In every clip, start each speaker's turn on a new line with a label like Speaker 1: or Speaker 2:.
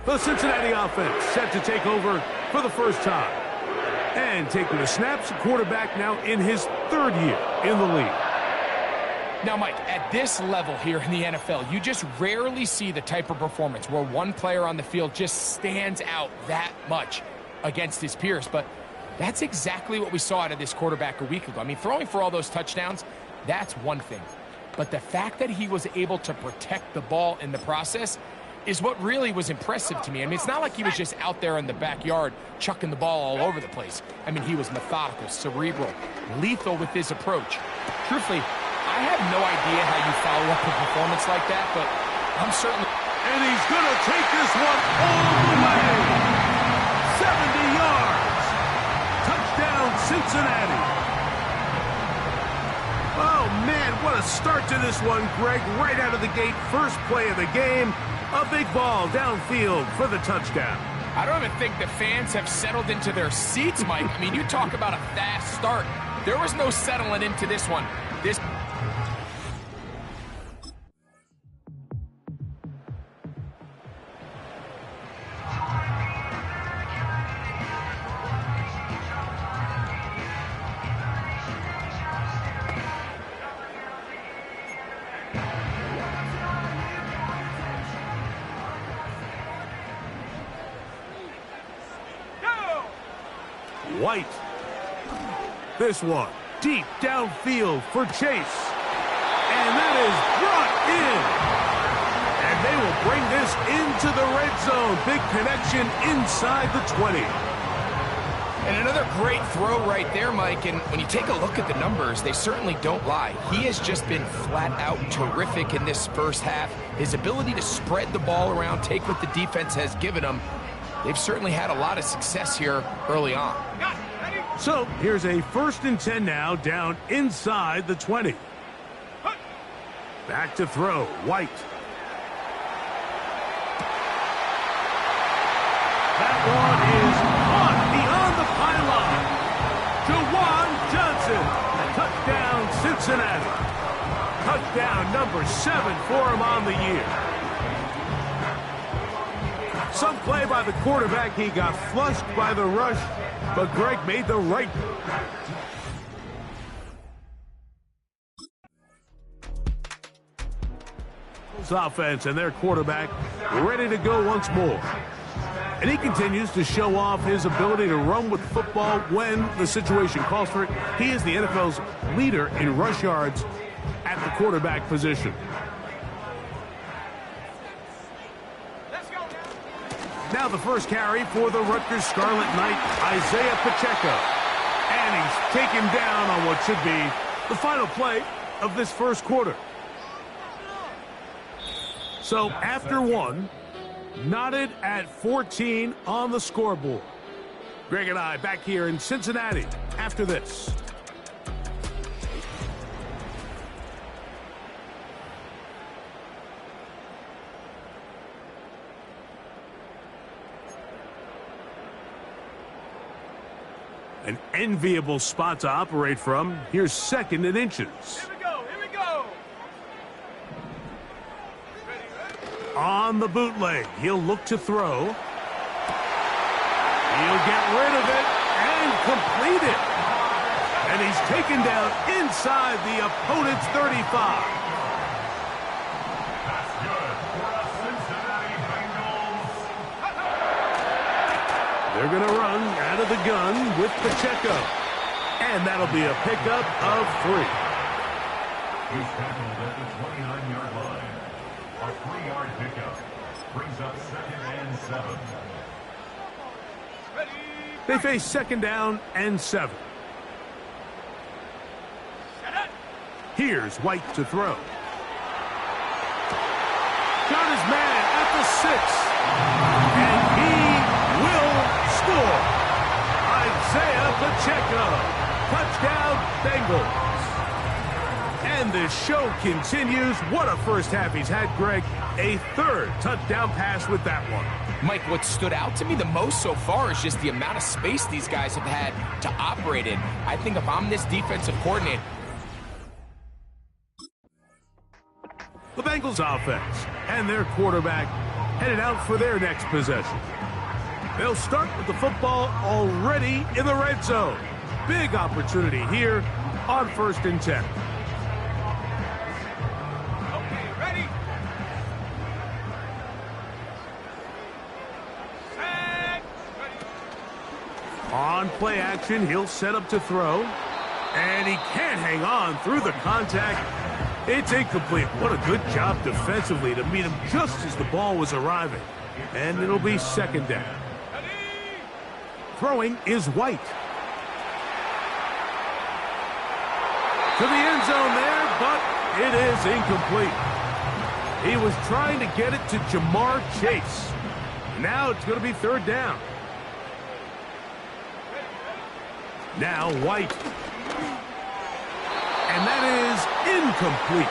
Speaker 1: The Cincinnati offense set to take over for the first time. And taking the snaps, the quarterback now in his third year in the league.
Speaker 2: Now, Mike, at this level here in the NFL, you just rarely see the type of performance where one player on the field just stands out that much against his peers. But that's exactly what we saw out of this quarterback a week ago. I mean, throwing for all those touchdowns, that's one thing. But the fact that he was able to protect the ball in the process is what really was impressive to me. I mean, it's not like he was just out there in the backyard chucking the ball all over the place. I mean, he was methodical, cerebral, lethal with his approach. Truthfully, I have no idea how you follow up a performance like that, but I'm certainly...
Speaker 1: And he's going to take this one all the way. 70 yards. Touchdown, Cincinnati. Oh, man, what a start to this one, Greg. Right out of the gate, first play of the game. A big ball downfield for the touchdown.
Speaker 2: I don't even think the fans have settled into their seats, Mike. I mean, you talk about a fast start. There was no settling into this one. This...
Speaker 1: White. This one deep downfield for Chase. And that is brought in. And they will bring this into the red zone. Big connection inside the 20.
Speaker 2: And another great throw right there, Mike. And when you take a look at the numbers, they certainly don't lie. He has just been flat out terrific in this first half. His ability to spread the ball around, take what the defense has given him. They've certainly had a lot of success here early on.
Speaker 1: So here's a 1st and 10 now, down inside the 20. Back to throw, White. That one is caught beyond the pylon. Juwan Johnson, touchdown Cincinnati. Touchdown number 7 for him on the year. Some play by the quarterback. He got flushed by the rush, but Greg made the right. Offense and their quarterback ready to go once more. And he continues to show off his ability to run with football when the situation calls for it. He is the NFL's leader in rush yards at the quarterback position. Now the first carry for the Rutgers Scarlet Knight, Isaiah Pacheco. And he's taken down on what should be the final play of this first quarter. So after one, knotted at 14 on the scoreboard. Greg and I back here in Cincinnati after this. An enviable spot to operate from. Here's 2nd and inches.
Speaker 3: Here we go, here we go.
Speaker 1: On the bootleg, he'll look to throw. He'll get rid of it and complete it. And he's taken down inside the opponent's 35. They're going to run out of the gun with Pacheco. And that'll be a pickup of 3.
Speaker 4: He's tackled at the 29-yard line. A 3-yard pickup brings up 2nd and 7.
Speaker 1: They face 2nd down and 7. Here's White to throw. Got his man at the 6. And he will score. Isaiah Pacheco. Touchdown, Bengals. And the show continues. What a first half he's had, Greg. A 3rd touchdown pass with that one.
Speaker 2: Mike, what stood out to me the most so far is just the amount of space these guys have had to operate in. I think if I'm this defensive coordinator...
Speaker 1: The Bengals offense and their quarterback headed out for their next possession. They'll start with the football already in the red zone. Big opportunity here on 1st and 10.
Speaker 2: Okay, ready? Set.
Speaker 1: On play action, he'll set up to throw. And he can't hang on through the contact. It's incomplete. What a good job defensively to meet him just as the ball was arriving. And it'll be 2nd down. Throwing is White. To the end zone there, but it is incomplete. He was trying to get it to Jamar Chase. Now it's going to be 3rd down. Now White. And that is incomplete.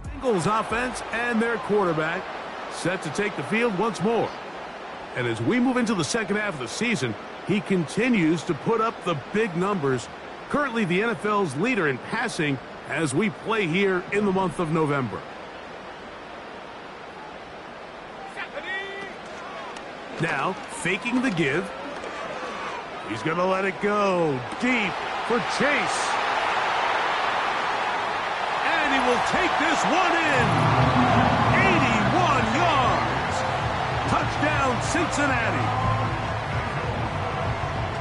Speaker 1: Bengals offense and their quarterback set to take the field once more. And as we move into the second half of the season, he continues to put up the big numbers. Currently the NFL's leader in passing as we play here in the month of November. Now, faking the give. He's going to let it go deep for Chase. And he will take this one in. 81 yards. Touchdown, Cincinnati.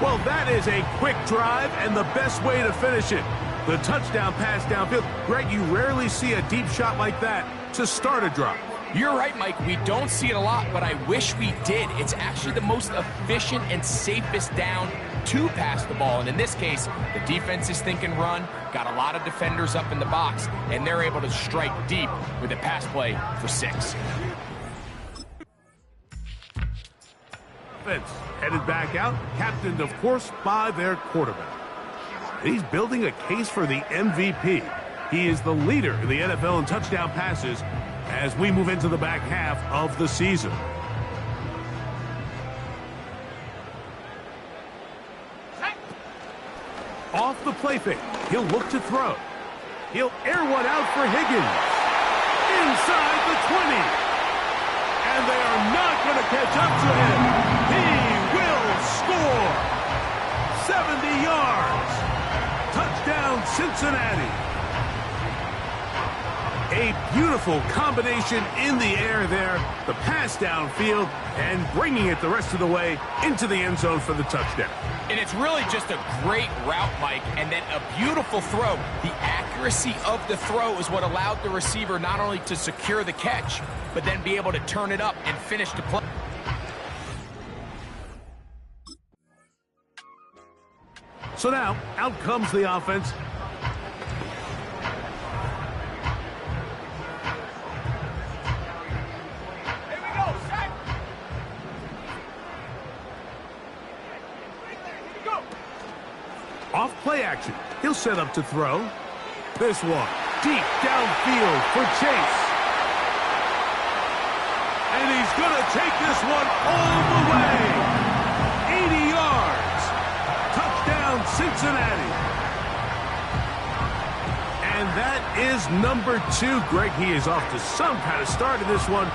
Speaker 1: Well, that is a quick drive and the best way to finish it. The touchdown pass downfield. Greg, you rarely see a deep shot like that to start a drive.
Speaker 2: You're right, Mike. We don't see it a lot, but I wish we did. It's actually the most efficient and safest down to pass the ball. And in this case, the defense is thinking run, got a lot of defenders up in the box, and they're able to strike deep with a pass play for 6.
Speaker 1: Offense headed back out, captained, of course, by their quarterback. He's building a case for the MVP. He is the leader in the NFL in touchdown passes as we move into the back half of the season. Off the play fake, he'll look to throw. He'll air one out for Higgins. Inside the 20. And they are not going to catch up to him. He will score. 70 yards. Touchdown, Cincinnati. A beautiful combination in the air there. The pass downfield and bringing it the rest of the way into the end zone for the touchdown.
Speaker 2: And it's really just a great route, Mike, and then a beautiful throw. The accuracy of the throw is what allowed the receiver not only to secure the catch, but then be able to turn it up and finish the play.
Speaker 1: So now, out comes the offense. Off play action. He'll set up to throw. This one, deep downfield for Chase. And he's going to take this one all the way. 80 yards. Touchdown, Cincinnati. And that is number 2. Greg, he is off to some kind of start in this one.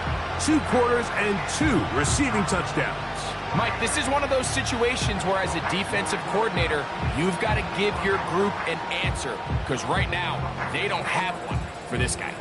Speaker 1: 2 quarters and 2 receiving touchdowns.
Speaker 2: Mike, this is one of those situations where as a defensive coordinator, you've got to give your group an answer. Because right now, they don't have one for this guy.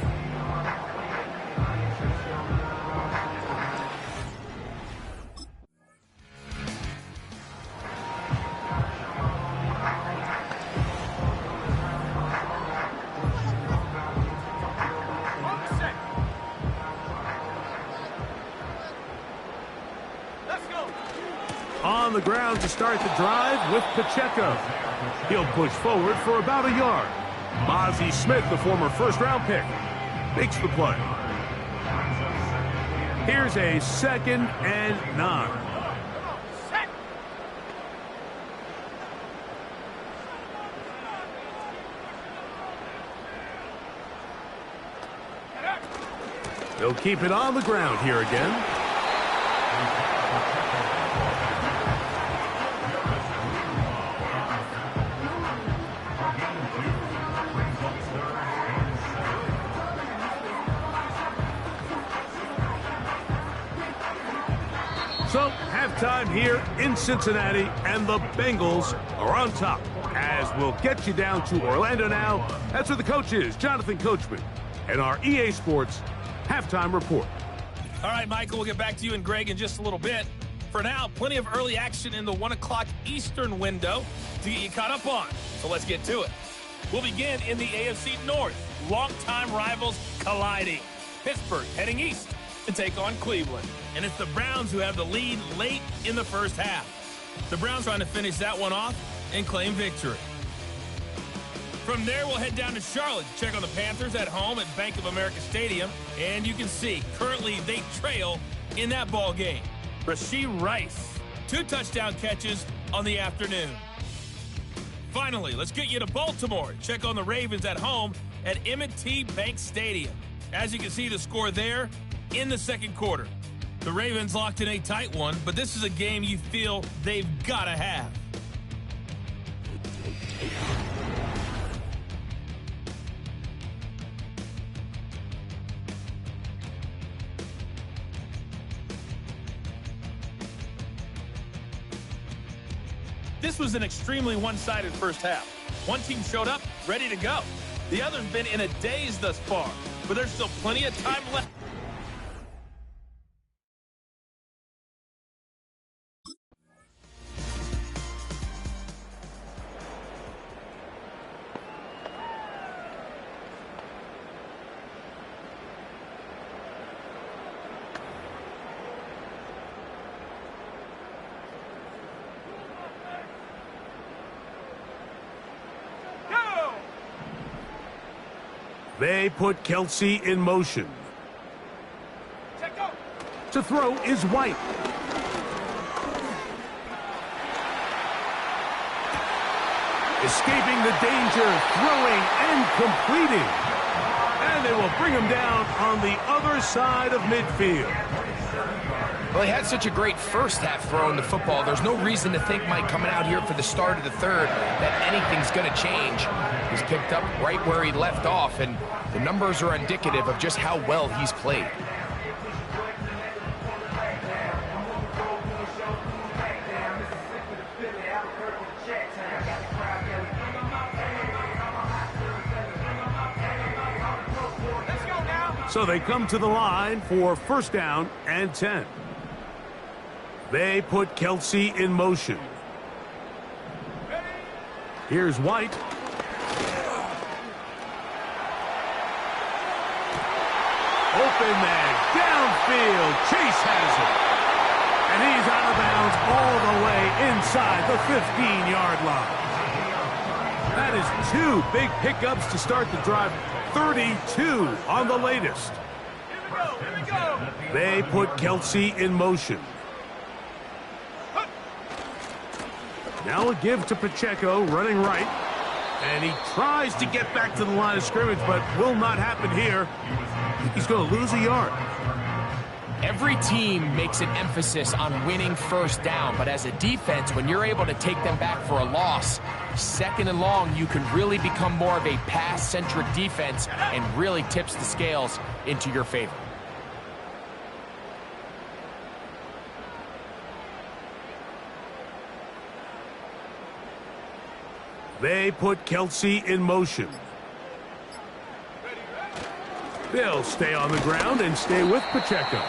Speaker 1: On the ground to start the drive with Pacheco. He'll push forward for about a yard. Mozzie Smith, the former first-round pick, makes the play. Here's a 2nd and 9. They'll keep it on the ground here again. So, halftime here in Cincinnati, and the Bengals are on top. As we'll get you down to Orlando now, that's where the coach is, Jonathan Coachman, and our EA Sports halftime report.
Speaker 3: All right, Michael, we'll get back to you and Greg in just a little bit. For now, plenty of early action in the 1 o'clock Eastern window to get you caught up on. So let's get to it. We'll begin in the AFC North. Longtime rivals colliding. Pittsburgh heading east to take on Cleveland. And it's the Browns who have the lead late in the first half. The Browns trying to finish that one off and claim victory. From there, we'll head down to Charlotte to check on the Panthers at home at Bank of America Stadium. And you can see, currently they trail in that ball game. Rashee Rice, 2 touchdown catches on the afternoon. Finally, let's get you to Baltimore. Check on the Ravens at home at M&T Bank Stadium. As you can see, the score there in the second quarter. The Ravens locked in a tight one, but this is a game you feel they've got to have. This was an extremely one-sided first half. One team showed up, ready to go. The other's been in a daze thus far, but there's still plenty of time left.
Speaker 1: They put Kelsey in motion. To throw is White. Escaping the danger, throwing and completing. And they will bring him down on the other side of midfield.
Speaker 2: Well, he had such a great first half throwing the football. There's no reason to think, Mike, coming out here for the start of the third, that anything's going to change. He's picked up right where he left off, and the numbers are indicative of just how well he's played.
Speaker 1: So they come to the line for first down and 10. They put Kelsey in motion. Here's White. Open man, downfield, Chase has it. And he's out of bounds all the way inside the 15-yard line. That is 2 big pickups to start the drive. 32 on the latest.
Speaker 3: Here we go.
Speaker 1: They put Kelsey in motion. Now a give to Pacheco, running right. And he tries to get back to the line of scrimmage, but will not happen here. He's going to lose a yard.
Speaker 2: Every team makes an emphasis on winning first down, but as a defense, when you're able to take them back for a loss, second and long, you can really become more of a pass-centric defense and really tips the scales into your favor.
Speaker 1: They put Kelsey in motion. They'll stay on the ground and stay with Pacheco.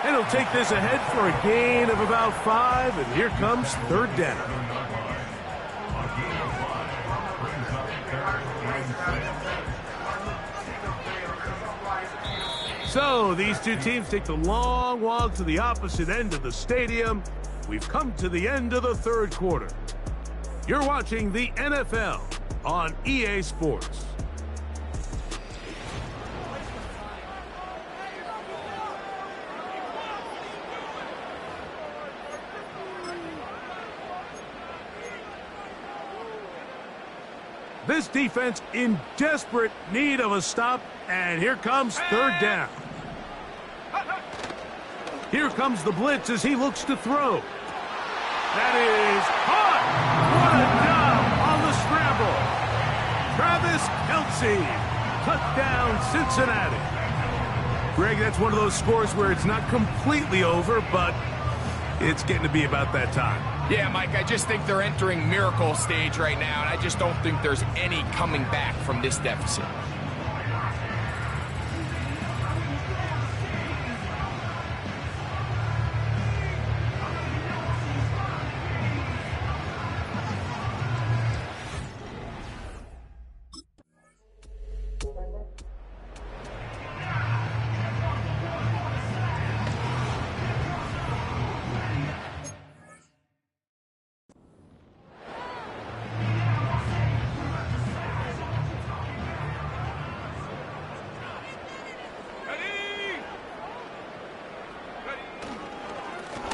Speaker 1: And he'll take this ahead for a gain of about 5, and here comes third down. So these two teams take the long walk to the opposite end of the stadium. We've come to the end of the third quarter. You're watching the NFL on EA Sports. This defense in desperate need of a stop, and here comes third down. Here comes the blitz as he looks to throw. That is caught. What a job on the scramble. Travis Kelce, touchdown Cincinnati. Greg, that's one of those scores where it's not completely over, but it's getting to be about that time.
Speaker 2: Yeah, Mike, I just think they're entering miracle stage right now, and I just don't think there's any coming back from this deficit.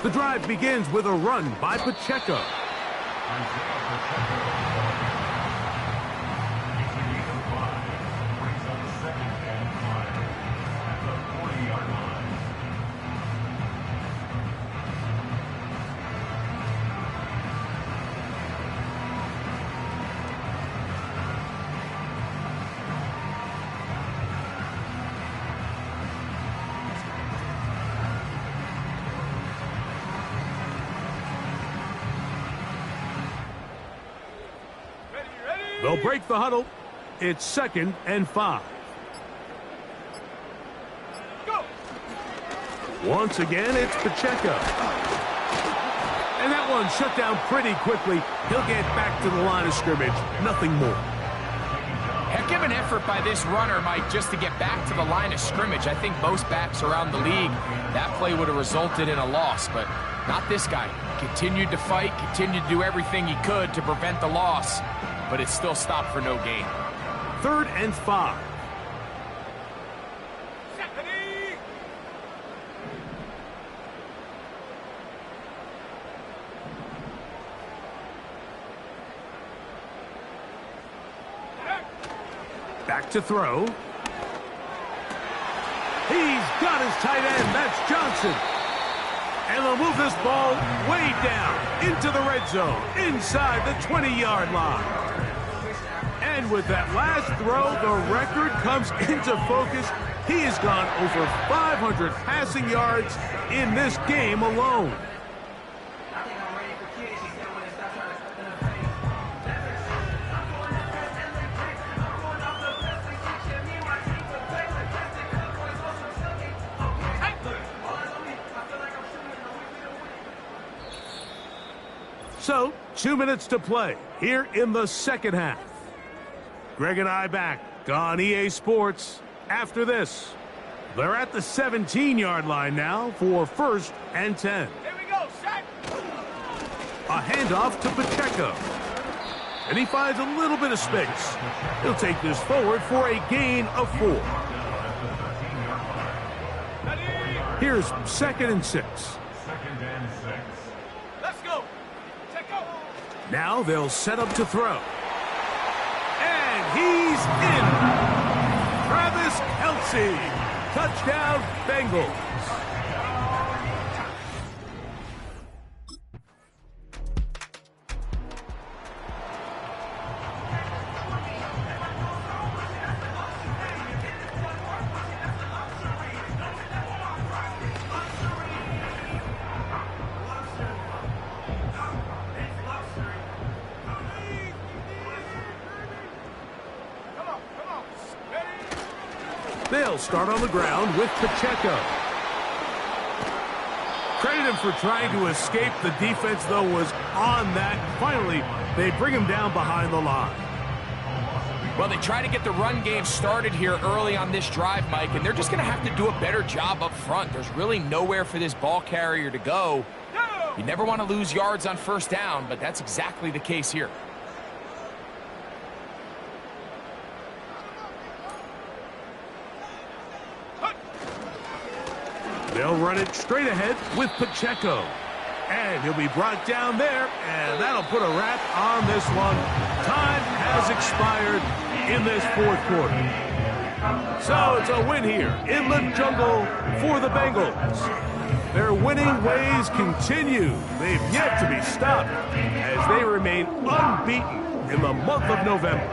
Speaker 1: The drive begins with a run by Pacheco. They'll break the huddle. It's 2nd and 5. Go. Once again, it's Pacheco. And that one shut down pretty quickly. He'll get back to the line of scrimmage. Nothing more.
Speaker 2: Heck of an effort by this runner, Mike, just to get back to the line of scrimmage. I think most backs around the league, that play would have resulted in a loss, but not this guy. Continued to fight, continued to do everything he could to prevent the loss, but it still stopped for no gain.
Speaker 1: 3rd and 5. Back to throw. He's got his tight end. That's Johnson. And they'll move this ball way down into the red zone, inside the 20-yard line. And with that last throw, the record comes into focus. He has gone over 500 passing yards in this game alone. So, 2 minutes to play here in the second half. Greg and I back on EA Sports after this. They're at the 17-yard line now for 1st and 10.
Speaker 3: Here we go, set.
Speaker 1: A handoff to Pacheco. And he finds a little bit of space. He'll take this forward for a gain of 4. Here's 2nd and 6.
Speaker 4: 2nd and 6.
Speaker 3: Let's go. Pacheco.
Speaker 1: Now they'll set up to throw. And he's in. Travis Kelce. Touchdown, Bengals. They'll start on the ground with Pacheco. Credit him for trying to escape. The defense, though, was on that. Finally, they bring him down behind the line.
Speaker 2: Well, they try to get the run game started here early on this drive, Mike, and they're just going to have to do a better job up front. There's really nowhere for this ball carrier to go. You never want to lose yards on 1st down, but that's exactly the case here.
Speaker 1: They'll run it straight ahead with Pacheco. And he'll be brought down there, and that'll put a wrap on this one. Time has expired in this 4th quarter. So it's a win here in the jungle for the Bengals. Their winning ways continue. They've yet to be stopped as they remain unbeaten in the month of November.